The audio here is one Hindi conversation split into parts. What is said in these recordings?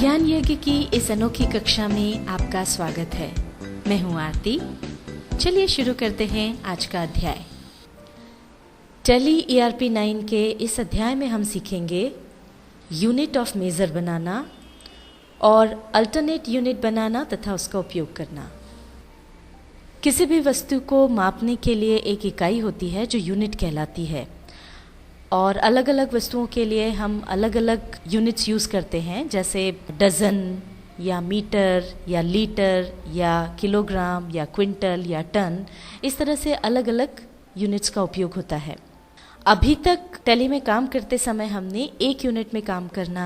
ज्ञान यज्ञ की इस अनोखी कक्षा में आपका स्वागत है। मैं हूं आरती। चलिए शुरू करते हैं आज का अध्याय। टैली ERP 9 के इस अध्याय में हम सीखेंगे यूनिट ऑफ मेजर बनाना और अल्टरनेट यूनिट बनाना तथा उसका उपयोग करना। किसी भी वस्तु को मापने के लिए एक इकाई होती है जो यूनिट कहलाती है, और अलग अलग वस्तुओं के लिए हम अलग अलग यूनिट्स यूज़ करते हैं, जैसे डजन या मीटर या लीटर या किलोग्राम या क्विंटल या टन। इस तरह से अलग अलग यूनिट्स का उपयोग होता है। अभी तक टैली में काम करते समय हमने एक यूनिट में काम करना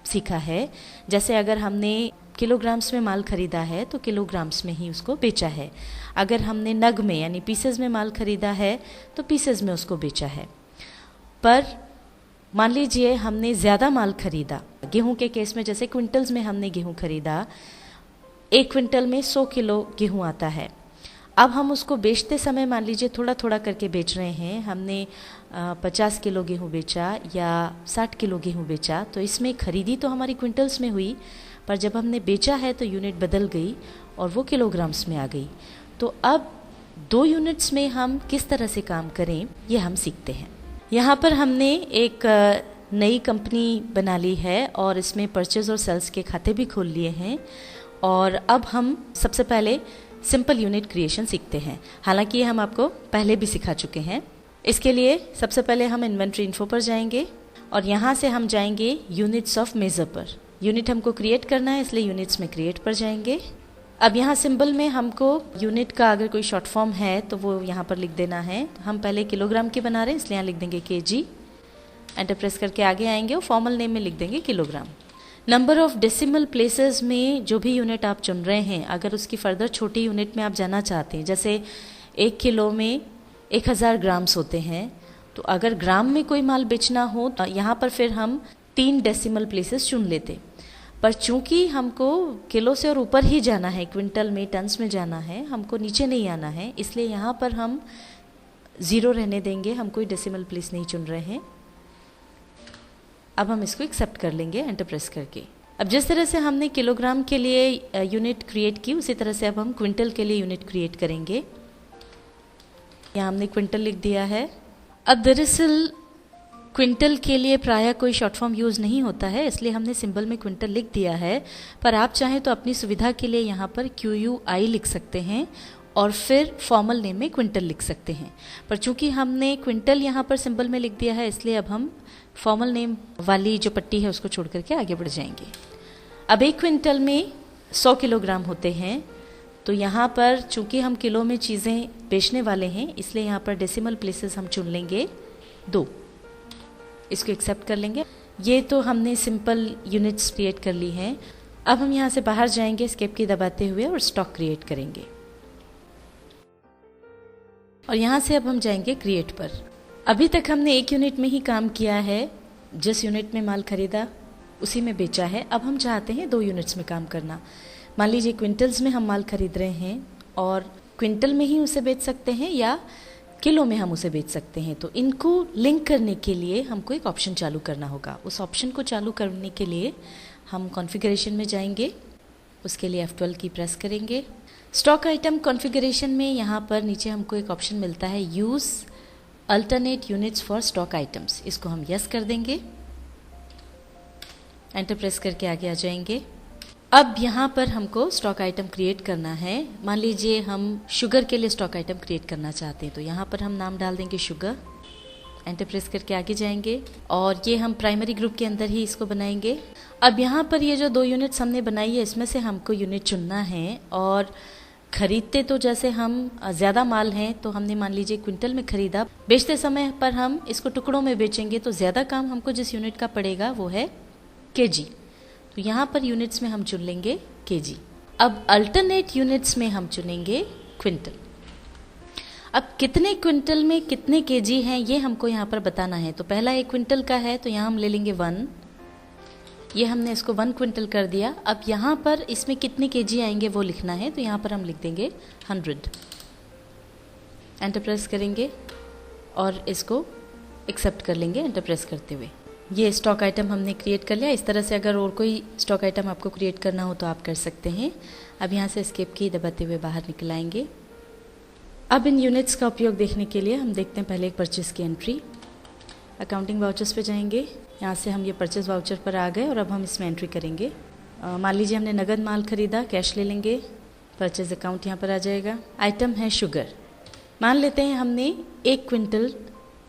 सीखा है। जैसे अगर हमने किलोग्राम्स में माल खरीदा है तो किलोग्राम्स में ही उसको बेचा है। अगर हमने नग में यानी पीसेज में माल खरीदा है तो पीसेज में उसको बेचा है। पर मान लीजिए हमने ज़्यादा माल खरीदा, गेहूं के केस में जैसे क्विंटल्स में हमने गेहूं खरीदा, 1 क्विंटल में 100 किलो गेहूं आता है। अब हम उसको बेचते समय मान लीजिए थोड़ा थोड़ा करके बेच रहे हैं। हमने 50 किलो गेहूं बेचा या 60 किलो गेहूं बेचा, तो इसमें खरीदी तो हमारी क्विंटल्स में हुई, पर जब हमने बेचा है तो यूनिट बदल गई और वो किलोग्राम्स में आ गई। तो अब 2 यूनिट्स में हम किस तरह से काम करें ये हम सीखते हैं। यहाँ पर हमने एक नई कंपनी बना ली है और इसमें परचेज और सेल्स के खाते भी खोल लिए हैं। और अब हम सबसे पहले सिंपल यूनिट क्रिएशन सीखते हैं। हालांकि ये हम आपको पहले भी सिखा चुके हैं। इसके लिए सबसे पहले हम इन्वेंट्री इन्फो पर जाएंगे और यहाँ से हम जाएंगे यूनिट्स ऑफ मेजर पर। यूनिट हमको क्रिएट करना है, इसलिए यूनिट्स में क्रिएट पर जाएंगे। अब यहाँ सिंबल में हमको यूनिट का अगर कोई शॉर्ट फॉर्म है तो वो यहाँ पर लिख देना है। तो हम पहले किलोग्राम की बना रहे हैं, इसलिए यहाँ लिख देंगे kg। एंटर प्रेस करके आगे आएंगे और फॉर्मल नेम में लिख देंगे kilogram. Number of decimal places में जो भी यूनिट आप चुन रहे हैं, अगर उसकी फर्दर छोटी यूनिट में आप जाना चाहते हैं, जैसे 1 किलो में 1000 ग्राम्स होते हैं, तो अगर ग्राम में कोई माल बेचना हो तो यहाँ पर फिर हम 3 डेसिमल प्लेसेस चुन लेते। पर चूंकि हमको किलो से और ऊपर ही जाना है, क्विंटल में टन्स में जाना है, हमको नीचे नहीं आना है, इसलिए यहाँ पर हम 0 रहने देंगे। हम कोई डेसिमल प्लेस नहीं चुन रहे हैं। अब हम इसको एक्सेप्ट कर लेंगे एंटर प्रेस करके। अब जिस तरह से हमने किलोग्राम के लिए यूनिट क्रिएट की, उसी तरह से अब हम क्विंटल के लिए यूनिट क्रिएट करेंगे। यहाँ हमने क्विंटल लिख दिया है। अब दरअसल क्विंटल के लिए प्रायः कोई शॉर्ट फॉर्म यूज़ नहीं होता है, इसलिए हमने सिंबल में क्विंटल लिख दिया है। पर आप चाहें तो अपनी सुविधा के लिए यहाँ पर QUI लिख सकते हैं और फिर फॉर्मल नेम में क्विंटल लिख सकते हैं। पर चूंकि हमने क्विंटल यहाँ पर सिंबल में लिख दिया है, इसलिए अब हम फॉर्मल नेम वाली जो पट्टी है उसको छोड़ करके आगे बढ़ जाएंगे। अब 1 क्विंटल में 100 किलोग्राम होते हैं, तो यहाँ पर चूंकि हम किलो में चीज़ें बेचने वाले हैं, इसलिए यहाँ पर डेसिमल प्लेसेस हम चुन लेंगे 2। इसको एक्सेप्ट कर लेंगे। ये तो हमने सिंपल यूनिट्स क्रिएट कर ली हैं। अब हम यहाँ से बाहर जाएंगे एस्केप की दबाते हुए और स्टॉक क्रिएट करेंगे। और यहाँ से अब हम जाएंगे क्रिएट पर। अभी तक हमने 1 यूनिट में ही काम किया है। जिस यूनिट में माल खरीदा उसी में बेचा है। अब हम चाहते हैं 2 यूनिट्स में काम करना। मान लीजिए क्विंटल्स में हम माल खरीद रहे हैं और क्विंटल में ही उसे बेच सकते हैं या किलो में हम उसे बेच सकते हैं। तो इनको लिंक करने के लिए हमको एक ऑप्शन चालू करना होगा। उस ऑप्शन को चालू करने के लिए हम कॉन्फ़िगरेशन में जाएंगे। उसके लिए F12 की प्रेस करेंगे। स्टॉक आइटम कॉन्फ़िगरेशन में यहाँ पर नीचे हमको एक ऑप्शन मिलता है use alternate units for stock items. इसको हम यस कर देंगे। एंटर प्रेस करके आगे आ जाएंगे। अब यहाँ पर हमको स्टॉक आइटम क्रिएट करना है। मान लीजिए हम शुगर के लिए स्टॉक आइटम क्रिएट करना चाहते हैं, तो यहाँ पर हम नाम डाल देंगे शुगर। एंटर प्रेस करके आगे जाएंगे और ये हम प्राइमरी ग्रुप के अंदर ही इसको बनाएंगे। अब यहाँ पर ये जो 2 यूनिट्स हमने बनाई है, इसमें से हमको यूनिट चुनना है। और खरीदते तो जैसे हम ज़्यादा माल हैं तो हमने मान लीजिए क्विंटल में खरीदा, बेचते समय पर हम इसको टुकड़ों में बेचेंगे, तो ज़्यादा काम हमको जिस यूनिट का पड़ेगा वो है kg। तो यहाँ पर यूनिट्स में हम चुन लेंगे kg। अब अल्टरनेट यूनिट्स में हम चुनेंगे क्विंटल। अब कितने क्विंटल में कितने kg हैं ये हमको यहाँ पर बताना है। तो पहला 1 क्विंटल का है, तो यहाँ हम ले लेंगे 1। ये हमने इसको 1 क्विंटल कर दिया। अब यहाँ पर इसमें कितने kg आएंगे वो लिखना है, तो यहाँ पर हम लिख देंगे 100। एंटर प्रेस करेंगे और इसको एक्सेप्ट कर लेंगे एंटर प्रेस करते हुए। ये स्टॉक आइटम हमने क्रिएट कर लिया। इस तरह से अगर और कोई स्टॉक आइटम आपको क्रिएट करना हो तो आप कर सकते हैं। अब यहाँ से एस्केप की दबाते हुए बाहर निकल आएंगे। अब इन यूनिट्स का उपयोग देखने के लिए हम देखते हैं पहले एक परचेस की एंट्री। अकाउंटिंग वाउचर्स पे जाएंगे, यहाँ से हम ये परचेस वाउचर पर आ गए और अब हम इसमें एंट्री करेंगे। मान लीजिए हमने नगद माल खरीदा, कैश ले लेंगे, परचेज अकाउंट यहाँ पर आ जाएगा। आइटम है शुगर। मान लेते हैं हमने 1 क्विंटल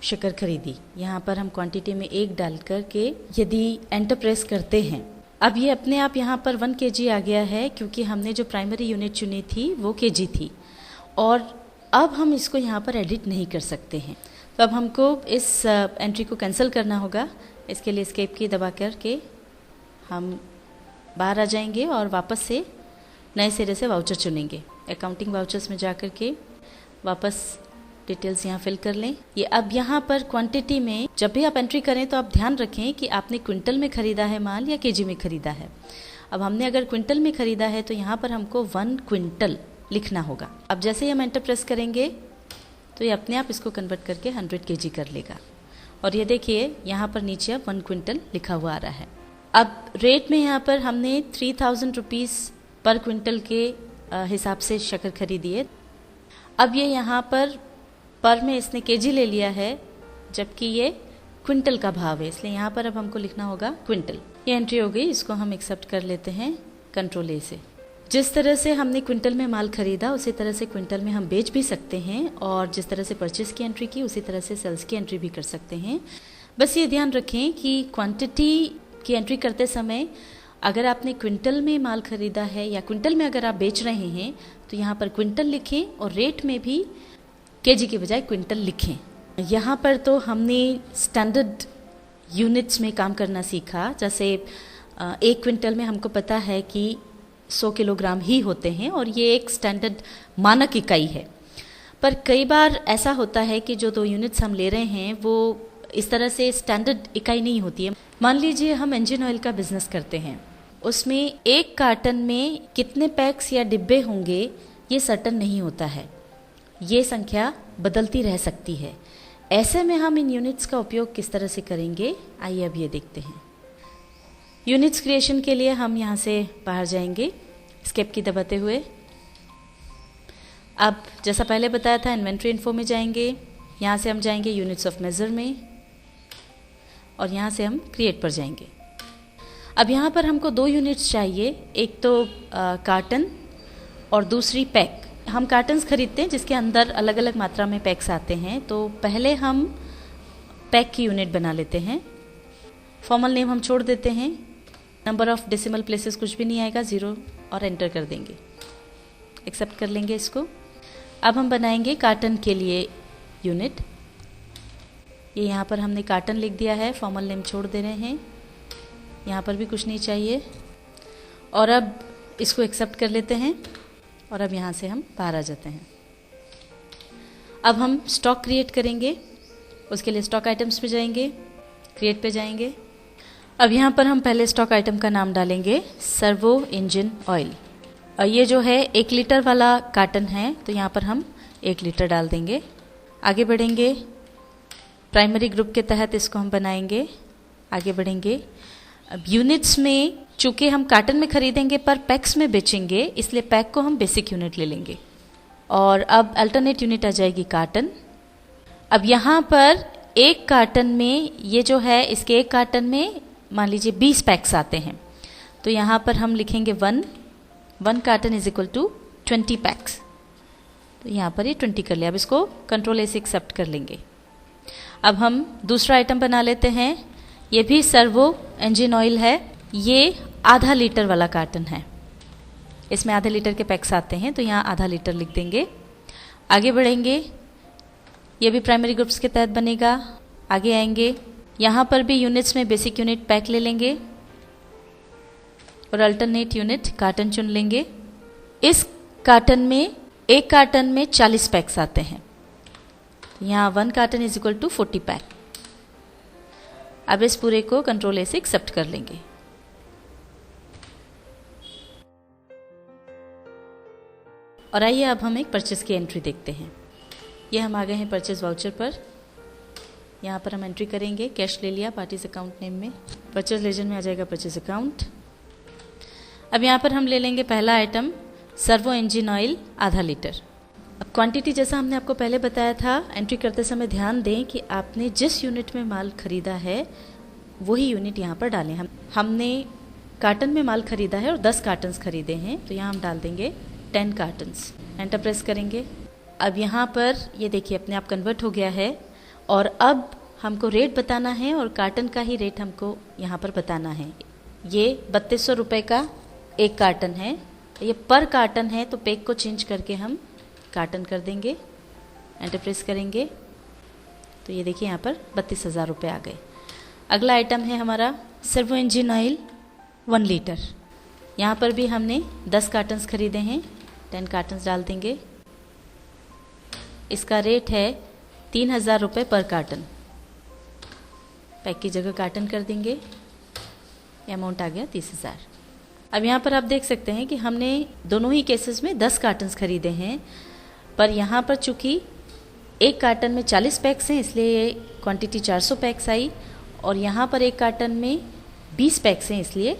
शक्कर खरीदी। यहाँ पर हम क्वांटिटी में 1 डाल कर के यदि एंटर प्रेस करते हैं, अब ये अपने आप यहाँ पर 1 kg आ गया है, क्योंकि हमने जो प्राइमरी यूनिट चुनी थी वो kg थी और अब हम इसको यहाँ पर एडिट नहीं कर सकते हैं। तो अब हमको इस एंट्री को कैंसिल करना होगा। इसके लिए एस्केप की दबा करके हम बाहर आ जाएंगे और वापस से नए सिरे से वाउचर चुनेंगे। अकाउंटिंग वाउचर्स में जा कर के वापस डिटेल्स यहाँ फिल कर लें। ये अब यहाँ पर क्वांटिटी में जब भी आप एंट्री करें तो आप ध्यान रखें कि आपने क्विंटल में खरीदा है माल या केजी में खरीदा है। अब हमने अगर क्विंटल में खरीदा है तो यहाँ पर हमको 1 क्विंटल लिखना होगा। अब जैसे ही हम एंटर प्रेस करेंगे तो ये अपने आप इसको कन्वर्ट करके 100 kg कर लेगा और ये देखिए यहाँ पर नीचे अब 1 क्विंटल लिखा हुआ आ रहा है। अब रेट में यहाँ पर हमने 3000 रुपीज़ पर क्विंटल के हिसाब से शक्कर खरीदी है। अब ये यहाँ पर में इसने केजी ले लिया है, जबकि ये क्विंटल का भाव है, इसलिए यहाँ पर अब हमको लिखना होगा क्विंटल। ये एंट्री हो गई, इसको हम एक्सेप्ट कर लेते हैं कंट्रोल ए से। जिस तरह से हमने क्विंटल में माल खरीदा उसी तरह से क्विंटल में हम बेच भी सकते हैं और जिस तरह से परचेस की एंट्री की उसी तरह से सेल्स की एंट्री भी कर सकते हैं। बस ये ध्यान रखें कि क्वांटिटी की एंट्री करते समय अगर आपने क्विंटल में माल खरीदा है या क्विंटल में अगर आप बेच रहे हैं तो यहाँ पर क्विंटल लिखें और रेट में भी केजी के बजाय क्विंटल लिखें। यहाँ पर तो हमने स्टैंडर्ड यूनिट्स में काम करना सीखा। जैसे 1 क्विंटल में हमको पता है कि 100 किलोग्राम ही होते हैं और ये एक स्टैंडर्ड मानक इकाई है। पर कई बार ऐसा होता है कि जो 2 यूनिट्स हम ले रहे हैं वो इस तरह से स्टैंडर्ड इकाई नहीं होती है। मान लीजिए हम इंजन ऑयल का बिजनेस करते हैं, उसमें 1 कार्टन में कितने पैक्स या डिब्बे होंगे ये सर्टन नहीं होता है, ये संख्या बदलती रह सकती है। ऐसे में हम इन यूनिट्स का उपयोग किस तरह से करेंगे, आइए अब ये देखते हैं। यूनिट्स क्रिएशन के लिए हम यहाँ से बाहर जाएंगे एस्केप की दबाते हुए। अब जैसा पहले बताया था इन्वेंट्री इन्फो में जाएंगे, यहाँ से हम जाएंगे यूनिट्स ऑफ मेजर में और यहाँ से हम क्रिएट पर जाएंगे। अब यहाँ पर हमको 2 यूनिट्स चाहिए, एक तो कार्टन और दूसरी पैक। हम कार्टन्स खरीदते हैं जिसके अंदर अलग अलग मात्रा में पैक्स आते हैं, तो पहले हम पैक की यूनिट बना लेते हैं। फॉर्मल नेम हम छोड़ देते हैं, नंबर ऑफ डेसिमल प्लेसेस कुछ भी नहीं आएगा, 0 और एंटर कर देंगे, एक्सेप्ट कर लेंगे इसको। अब हम बनाएंगे कार्टन के लिए यूनिट। ये यहाँ पर हमने कार्टन लिख दिया है, फॉर्मल नेम छोड़ दे रहे हैं, यहाँ पर भी कुछ नहीं चाहिए और अब इसको एक्सेप्ट कर लेते हैं और अब यहाँ से हम बाहर आ जाते हैं। अब हम स्टॉक क्रिएट करेंगे, उसके लिए स्टॉक आइटम्स पे जाएंगे, क्रिएट पे जाएंगे। अब यहाँ पर हम पहले स्टॉक आइटम का नाम डालेंगे सर्वो इंजन ऑयल। और ये जो है 1 लीटर वाला कार्टन है तो यहाँ पर हम 1 लीटर डाल देंगे। आगे बढ़ेंगे, प्राइमरी ग्रुप के तहत इसको हम बनाएंगे, आगे बढ़ेंगे। अब यूनिट्स में चूंकि हम कार्टन में खरीदेंगे पर पैक्स में बेचेंगे, इसलिए पैक को हम बेसिक यूनिट ले लेंगे और अब अल्टरनेट यूनिट आ जाएगी कार्टन। अब यहाँ पर 1 कार्टन में ये जो है इसके 1 कार्टन में मान लीजिए 20 पैक्स आते हैं, तो यहाँ पर हम लिखेंगे 1 carton is equal to 20 packs. तो यहाँ पर ये 20 कर लिया। अब इसको कंट्रोल ए से एक्सेप्ट कर लेंगे। अब हम दूसरा आइटम बना लेते हैं, ये भी सर्वो इंजन ऑयल है। ये आधा लीटर वाला कार्टन है, इसमें आधे लीटर के पैक्स आते हैं तो यहाँ आधा लीटर लिख देंगे। आगे बढ़ेंगे, ये भी प्राइमरी ग्रुप्स के तहत बनेगा। आगे आएंगे, यहाँ पर भी यूनिट्स में बेसिक यूनिट पैक ले लेंगे और अल्टरनेट यूनिट कार्टन चुन लेंगे। इस कार्टन में 1 कार्टन में 40 पैक्स आते हैं, यहाँ 1 carton is equal to 40 pack. अब इस पूरे को कंट्रोल ए से एक्सेप्ट कर लेंगे। और आइए अब हम एक परचेस की एंट्री देखते हैं। ये हम आ गए हैं परचेस वाउचर पर। यहाँ पर हम एंट्री करेंगे। कैश ले लिया पार्टीज अकाउंट नेम में, परचेज लेजर में आ जाएगा परचेज अकाउंट। अब यहाँ पर हम ले लेंगे पहला आइटम सर्वो इंजन ऑयल आधा लीटर। अब क्वांटिटी जैसा हमने आपको पहले बताया था, एंट्री करते समय ध्यान दें कि आपने जिस यूनिट में माल खरीदा है वही यूनिट यहाँ पर डालें। हमने कार्टन में माल खरीदा है और 10 कार्टन्स खरीदे हैं, तो यहाँ हम डाल देंगे 10 कार्टन्स। एंटर प्रेस करेंगे। अब यहाँ पर ये देखिए अपने आप कन्वर्ट हो गया है और अब हमको रेट बताना है और कार्टन का ही रेट हमको यहाँ पर बताना है। ये 3200 रुपये का एक कार्टन है, ये पर कार्टन है, तो पैक को चेंज करके हम कार्टन कर देंगे। एंटर प्रेस करेंगे तो ये देखिए यहाँ पर 32,000 रुपये आ गए। अगला आइटम है हमारा सर्वो इंजन ऑयल 1 लीटर। यहाँ पर भी हमने 10 कार्टन्स खरीदे हैं, 10 कार्टन्स डाल देंगे। इसका रेट है 3,000 रुपये पर कार्टन। पैक की जगह कार्टन कर देंगे। अमाउंट आ गया 30,000। अब यहाँ पर आप देख सकते हैं कि हमने दोनों ही केसेस में 10 कार्टन्स खरीदे हैं, पर यहाँ पर चूँकि एक कार्टन में 40 पैक्स हैं इसलिए क्वांटिटी 400 पैक्स आई, और यहाँ पर एक कार्टन में 20 पैक्स हैं इसलिए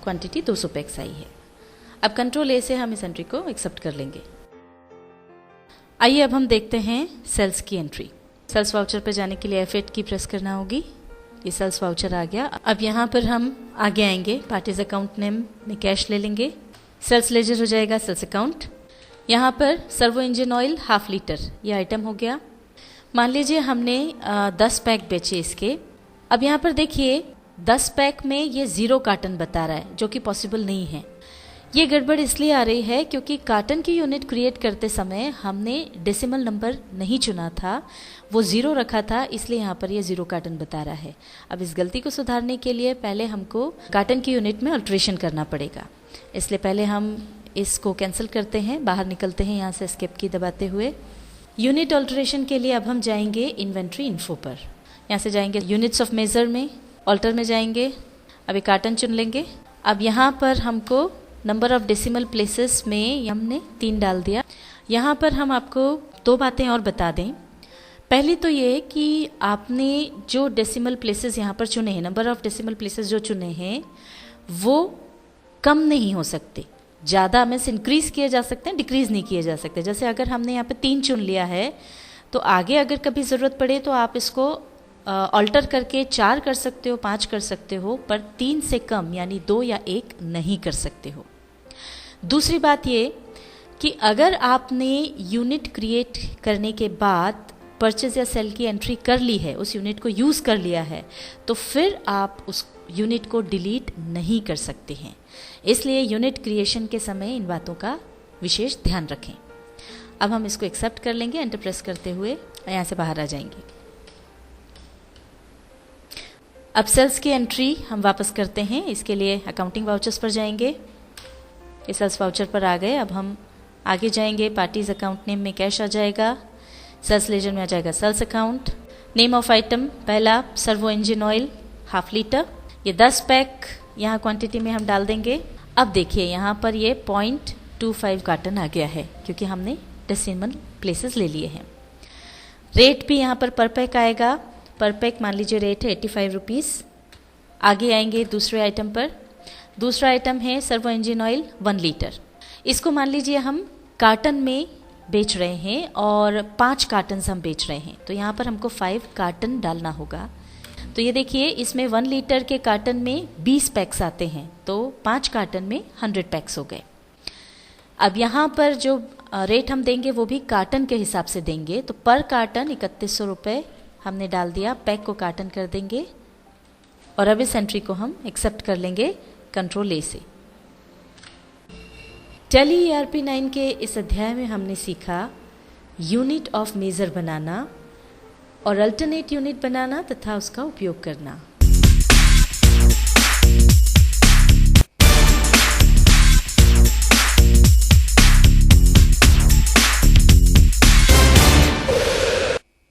क्वांटिटी 200 पैक्स आई है। अब कंट्रोल ए से हम इस एंट्री को एक्सेप्ट कर लेंगे। आइए अब हम देखते हैं सेल्स की एंट्री। सेल्स वाउचर पर जाने के लिए F8 की प्रेस करना होगी। ये सेल्स वाउचर आ गया। अब यहाँ पर हम आगे आएंगे, पार्टीज अकाउंट नेम में कैश ले लेंगे। सेल्स लेजर हो जाएगा सेल्स अकाउंट। यहाँ पर सर्वो इंजन ऑयल 1/2 लीटर ये आइटम हो गया। मान लीजिए हमने 10 पैक बेचे इसके। अब यहाँ पर देखिए 10 पैक में ये 0 कार्टन बता रहा है, जो कि पॉसिबल नहीं है। ये गड़बड़ इसलिए आ रही है क्योंकि कार्टन की यूनिट क्रिएट करते समय हमने डेसिमल नंबर नहीं चुना था, वो 0 रखा था, इसलिए यहाँ पर ये 0 कार्टन बता रहा है। अब इस गलती को सुधारने के लिए पहले हमको कार्टन की यूनिट में अल्ट्रेशन करना पड़ेगा, इसलिए पहले हम इसको कैंसिल करते हैं, बाहर निकलते हैं यहाँ से एस्केप की दबाते हुए। यूनिट अल्ट्रेशन के लिए अब हम जाएंगे इन्वेंट्री इन्फो पर। यहाँ से जाएंगे यूनिट्स ऑफ मेजर में, ऑल्टर में जाएंगे। अभी कार्टन चुन लेंगे। अब यहाँ पर हमको नंबर ऑफ डेसिमल प्लेसेस में हमने 3 डाल दिया। यहाँ पर हम आपको 2 बातें और बता दें। पहली तो ये कि आपने जो डेसिमल प्लेसेस यहाँ पर चुने हैं, नंबर ऑफ डेसिमल प्लेसेस जो चुने हैं वो कम नहीं हो सकते, ज़्यादा में से इंक्रीज़ किए जा सकते हैं, डिक्रीज़ नहीं किए जा सकते। जैसे अगर हमने यहाँ पे 3 चुन लिया है तो आगे अगर कभी ज़रूरत पड़े तो आप इसको ऑल्टर करके 4 कर सकते हो, 5 कर सकते हो, पर 3 से कम यानी 2 या 1 नहीं कर सकते हो। दूसरी बात ये कि अगर आपने यूनिट क्रिएट करने के बाद परचेज या सेल की एंट्री कर ली है, उस यूनिट को यूज़ कर लिया है, तो फिर आप उस यूनिट को डिलीट नहीं कर सकते हैं। इसलिए यूनिट क्रिएशन के समय इन बातों का विशेष ध्यान रखें। अब हम इसको एक्सेप्ट कर लेंगे, एंटर प्रेस करते हुए यहाँ से बाहर आ जाएंगे। अब सेल्स की एंट्री हम वापस करते हैं। इसके लिए अकाउंटिंग वाउचर्स पर जाएंगे। ये सेल्स वाउचर पर आ गए। अब हम आगे जाएंगे, पार्टीज अकाउंट नेम में कैश आ जाएगा, सेल्स लेजर में आ जाएगा sales account. Name of item पहला सर्वो इंजन ऑयल 1/2 लीटर, ये 10 पैक यहाँ क्वांटिटी में हम डाल देंगे। अब देखिए यहाँ पर ये 0.25 कार्टन आ गया है क्योंकि हमने डेसिमल प्लेसेस ले लिए हैं। रेट भी यहाँ पर पैक आएगा। पर पैक मान लीजिए रेट है 85 रुपीज़। आगे आएंगे दूसरे आइटम पर। दूसरा आइटम है सर्वो इंजन ऑयल 1 लीटर। इसको मान लीजिए हम कार्टन में बेच रहे हैं और 5 कार्टन हम बेच रहे हैं, तो यहाँ पर हमको 5 कार्टन डालना होगा। तो ये देखिए इसमें 1 लीटर के कार्टन में 20 पैक्स आते हैं, तो 5 कार्टन में 100 पैक्स हो गए। अब यहाँ पर जो रेट हम देंगे वो भी कार्टन के हिसाब से देंगे, तो पर कार्टन 3100 रुपये हमने डाल दिया। पैक को कार्टन कर देंगे और अब इस एंट्री को हम एक्सेप्ट कर लेंगे कंट्रोल ए से। टैली ERP 9 के इस अध्याय में हमने सीखा यूनिट ऑफ मेजर बनाना और अल्टरनेट यूनिट बनाना तथा उसका उपयोग करना।